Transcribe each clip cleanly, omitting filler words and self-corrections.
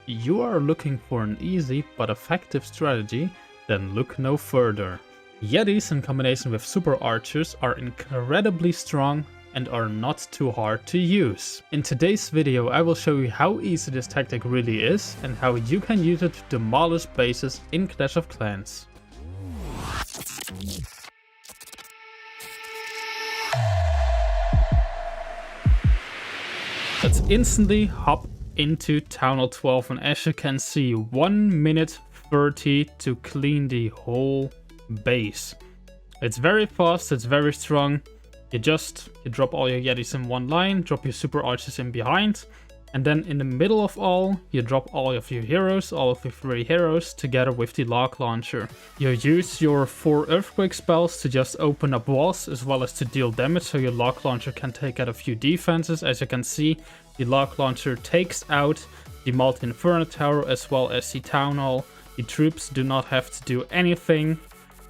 you are looking for an easy but effective strategy, then look no further. Yetis in combination with super archers are incredibly strong and are not too hard to use. In today's video I will show you how easy this tactic really is and how you can use it to demolish bases in Clash of Clans. Let's instantly hop into Town Hall 12, and as you can see, 1 minute 30 to clean the whole base. It's very fast, it's very strong. You drop all your Yetis in one line, drop your super archers in behind, and then in the middle of all, you drop all of your heroes, all of your 3 heroes, together with the log launcher. You use your 4 earthquake spells to just open up walls, as well as to deal damage, so your log launcher can take out a few defenses. As you can see, the log launcher takes out the multi-inferno tower as well as the town hall. The troops do not have to do anything.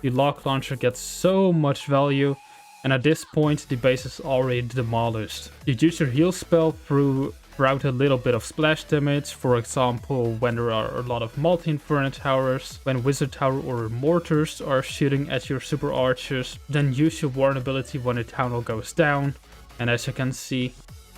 The log launcher gets so much value, and at this point the base is already demolished. You use your heal spell throughout a little bit of splash damage, for example when there are a lot of multi-inferno towers, when wizard tower or mortars are shooting at your super archers. Then use your warn ability when the town hall goes down, and as you can see,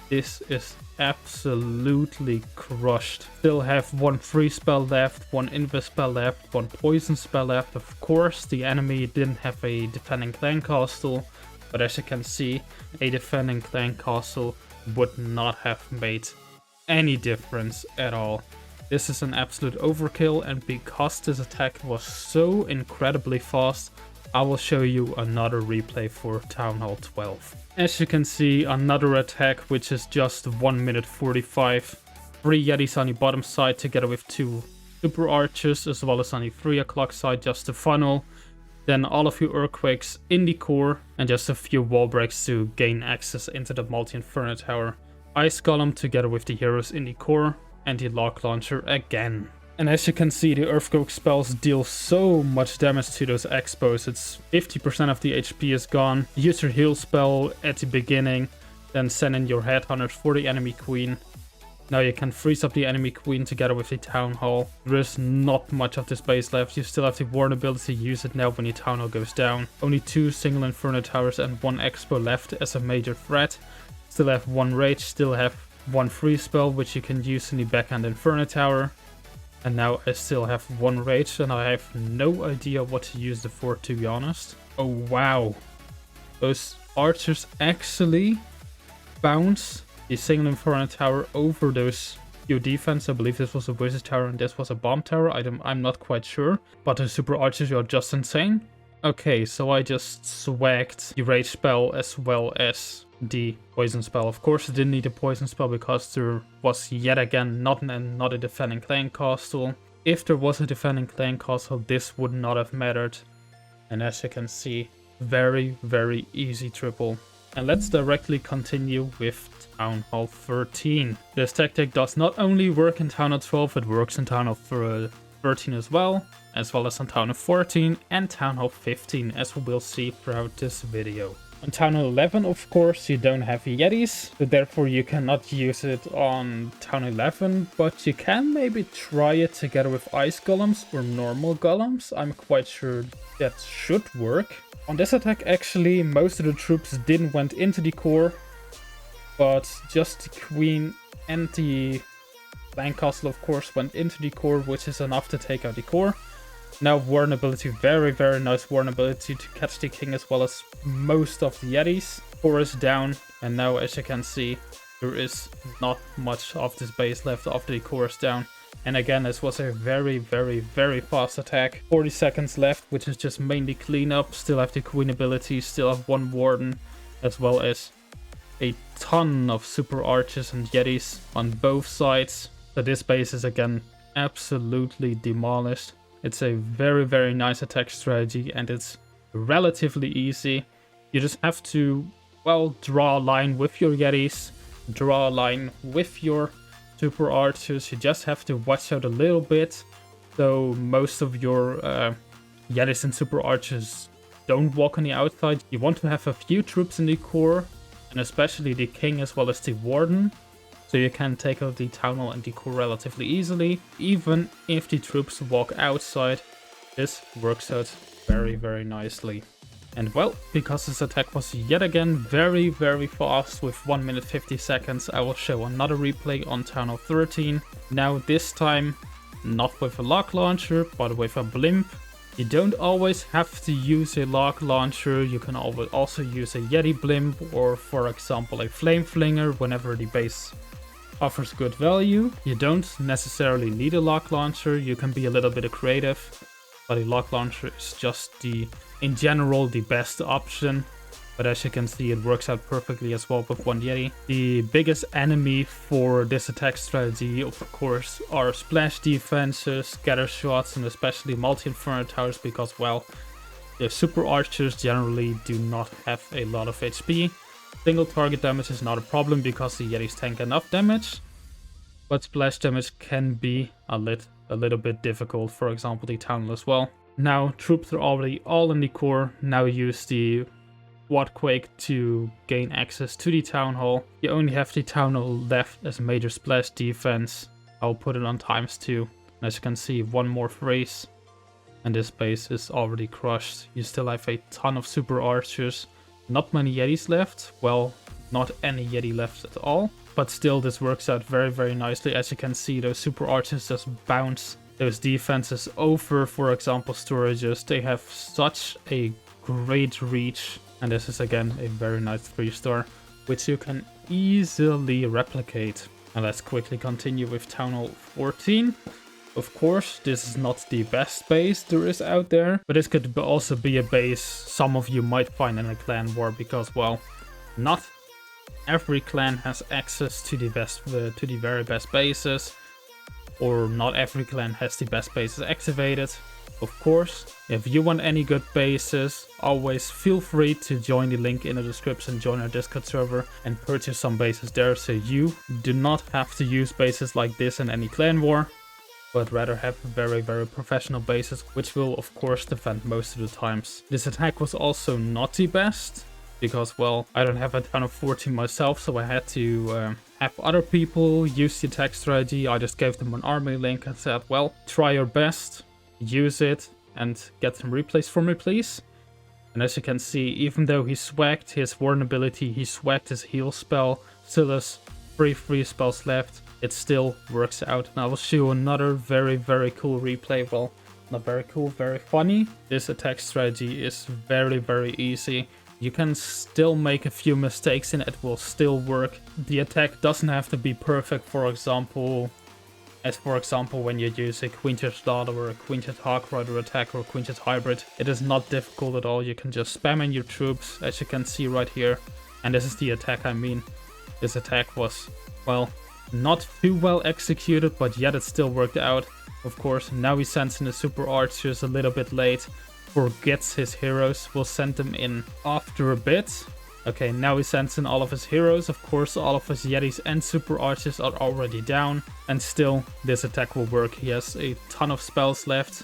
this is absolutely crushed. Still have 1 freeze spell left, 1 invis spell left, 1 poison spell left. Of course, the enemy didn't have a defending clan castle, but as you can see, a defending clan castle would not have made any difference at all. This is an absolute overkill, and because this attack was so incredibly fast, I will show you another replay for Town Hall 12. As you can see, another attack which is just 1 minute 45. 3 Yetis on the bottom side together with 2 super archers, as well as on the 3 o'clock side just to funnel. Then all of your earthquakes in the core and just a few wall breaks to gain access into the multi-inferno tower. Ice Golem together with the heroes in the core and the log launcher again. And as you can see, the earthquake spells deal so much damage to those expos. It's 50% of the HP is gone. Use your heal spell at the beginning, then send in your headhunters for the enemy queen. Now you can freeze up the enemy queen together with the town hall. There is not much of this base left. You still have the warn ability, use it now when the town hall goes down. Only 2 single inferno towers and 1 expo left as a major threat. Still have 1 rage, still have 1 freeze spell which you can use in the backhand inferno tower. And now I still have 1 rage, and I have no idea what to use it for, to be honest. Oh wow, those archers actually bounce the single inferno tower over those few defense. I believe this was a wizard tower and this was a bomb tower. I'm not quite sure, but the super archers are just insane. Okay, so I just swagged the rage spell as well as the poison spell. Of course I didn't need a poison spell because there was yet again not a defending clan castle. If there was a defending clan castle, this would not have mattered. And as you can see, very easy triple. And let's directly continue with Town Hall 13. This tactic does not only work in Town Hall 12, it works in Town Hall 13 as well as on Town Hall 14 and Town Hall 15, as we will see throughout this video. On Town Hall 11, of course, you don't have Yetis, so therefore you cannot use it on Town Hall 11, but you can maybe try it together with Ice Golems or normal Golems. I'm quite sure that should work. On this attack, actually, most of the troops didn't went into the core, but just the queen and the clan castle, of course, went into the core, which is enough to take out the core. Now warn ability, very nice warn ability to catch the king as well as most of the Yetis. Core is down, and now as you can see, there is not much of this base left after the core is down. And again, this was a very fast attack. 40 seconds left, which is just mainly cleanup. Still have the queen ability, still have 1 warden, as well as a ton of super archers and Yetis on both sides. So this base is again absolutely demolished. It's a very nice attack strategy, and it's relatively easy. You just have to, well, draw a line with your Yetis, draw a line with your super archers. You just have to watch out a little bit, so most of your Yetis and super archers don't walk on the outside. You want to have a few troops in the core, and especially the king as well as the warden, so you can take out the town hall and the core relatively easily. Even if the troops walk outside, this works out very, very nicely. And well, because this attack was yet again very, very fast with 1 minute 50 seconds, I will show another replay on Town Hall 13. Now this time, not with a lock launcher, but with a blimp. You don't always have to use a lock launcher, you can always also use a Yeti blimp, or for example a flame flinger whenever the base offers good value. You don't necessarily need a lock launcher, you can be a little bit creative, but a lock launcher is just in general the best option. But as you can see, it works out perfectly as well with one Yeti. The biggest enemy for this attack strategy, of course, are splash defenses, scatter shots, and especially multi-inferno towers, because, well, the super archers generally do not have a lot of HP. Single target damage is not a problem because the Yetis tank enough damage, but splash damage can be a little bit difficult, for example the town hall as well. Now troops are already all in the core, now use the Quake to gain access to the town hall. You only have the town hall left as major splash defense. I'll put it on ×2. As you can see, one more freeze and this base is already crushed. You still have a ton of super archers. Not many Yetis left. Well, not any Yeti left at all. But still, this works out very, very nicely. As you can see, those super archers just bounce those defenses over, for example, storages. They have such a great reach. And this is again a very nice 3-star, which you can easily replicate. And let's quickly continue with Town Hall 14. Of course, this is not the best base there is out there, but this could also be a base some of you might find in a clan war, because, well, not every clan has access to the very best bases, or not every clan has the best bases activated. Of course, if you want any good bases, always feel free to join the link in the description, join our Discord server and purchase some bases there, so you do not have to use bases like this in any clan war, but rather have very, very professional bases, which will of course defend most of the times. This attack was also not the best, because, well, I don't have a ton of 14 myself, so I had to have other people use the attack strategy. I just gave them an army link and said, well, try your best, use it, and get some replays for me, please. And as you can see, even though he swagged his vulnerability, he swagged his heal spell, still has 3 free spells left, it still works out. And I will show you another very, very cool replay. Well, not very cool, very funny. This attack strategy is very, very easy. You can still make a few mistakes and it will still work. The attack doesn't have to be perfect, for example, when you use a Quintet Daughter or a Quintet Hawk Rider attack or a Quintet Hybrid. It is not difficult at all. You can just spam in your troops, as you can see right here. And this is the attack I mean. This attack was, well, not too well executed, but yet it still worked out. Of course, now he sends in the super archers a little bit late. Forgets his heroes, will send them in after a bit. Okay, now he sends in all of his heroes. Of course, all of his Yetis and super archers are already down. And still, this attack will work. He has a ton of spells left.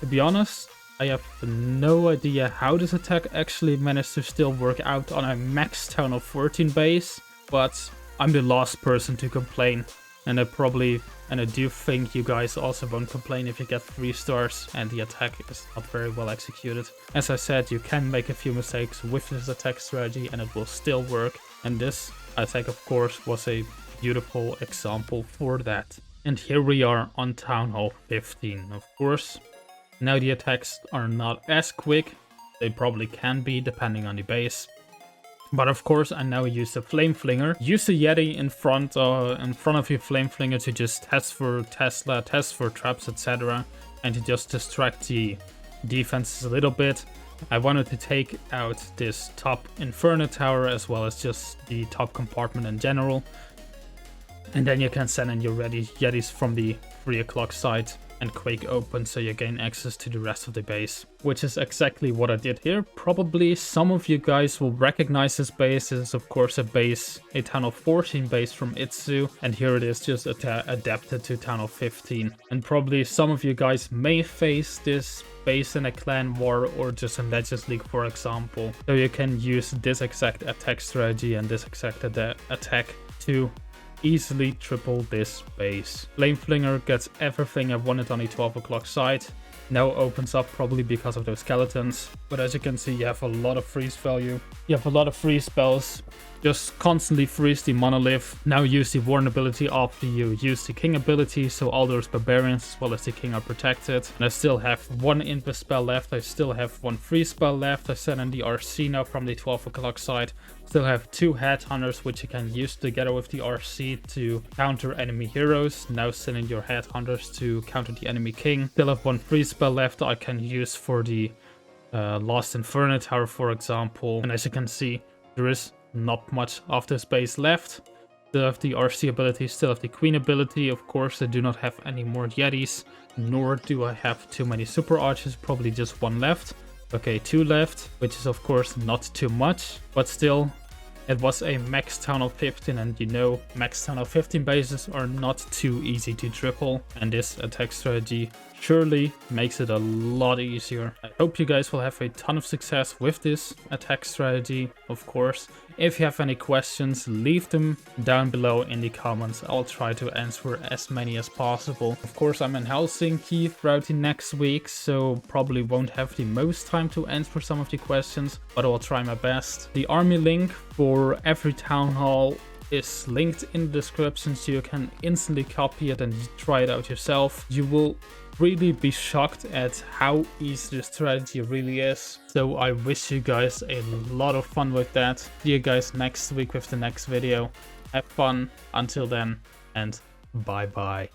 To be honest, I have no idea how this attack actually managed to still work out on a max Town Hall 14 base. But I'm the last person to complain. And I do think you guys also won't complain if you get 3 stars and the attack is not very well executed. As I said, you can make a few mistakes with this attack strategy and it will still work. And this attack, of course, was a beautiful example for that. And here we are on Town Hall 15, of course. Now the attacks are not as quick. They probably can be, depending on the base. But of course, I now use the Flame Flinger. Use the Yeti in front of your Flame Flinger to just test for Tesla, test for traps, etc. And to just distract the defenses a little bit. I wanted to take out this top Inferno Tower as well as just the top compartment in general. And then you can send in your Yetis from the 3 o'clock side and Quake open, so you gain access to the rest of the base, which is exactly what I did here. Probably some of you guys will recognize this base. This is of course a Town Hall 14 base from Itsu, and here it is just adapted to Town Hall 15. And probably some of you guys may face this base in a clan war or just in Legends League, for example. So you can use this exact attack strategy and this exact attack to easily triple this base. Flame Flinger gets everything I wanted on the 12 o'clock side. Now opens up probably because of those skeletons. But as you can see, you have a lot of freeze value. You have a lot of freeze spells. Just constantly freeze the monolith. Now use the warn ability after you use the king ability, so all those barbarians as well as the king are protected. And I still have one invis spell left. I still have one freeze spell left. I sent in the RC now from the 12 o'clock side. Still have 2 headhunters which you can use together with the RC to counter enemy heroes. Now send in your headhunters to counter the enemy king. Still have 1 freeze spell left I can use for the Lost Inferno Tower, for example. And as you can see, there is not much of this base left. Still have the RC ability, still have the Queen ability. Of course, I do not have any more Yetis, nor do I have too many super archers, probably just 1 left. Okay, 2 left, which is of course not too much, but still, it was a max town of 15, and you know, max town of 15 bases are not too easy to triple, and this attack strategy surely makes it a lot easier. I hope you guys will have a ton of success with this attack strategy, of course. If you have any questions, leave them down below in the comments. I'll try to answer as many as possible. Of course, I'm in Helsinki throughout the next week, so probably won't have the most time to answer some of the questions, but I'll try my best. The army link for every town hall is linked in the description, so you can instantly copy it and try it out yourself. You will really be shocked at how easy the strategy really is. So I wish you guys a lot of fun with that. See you guys next week with the next video. Have fun until then, and bye bye.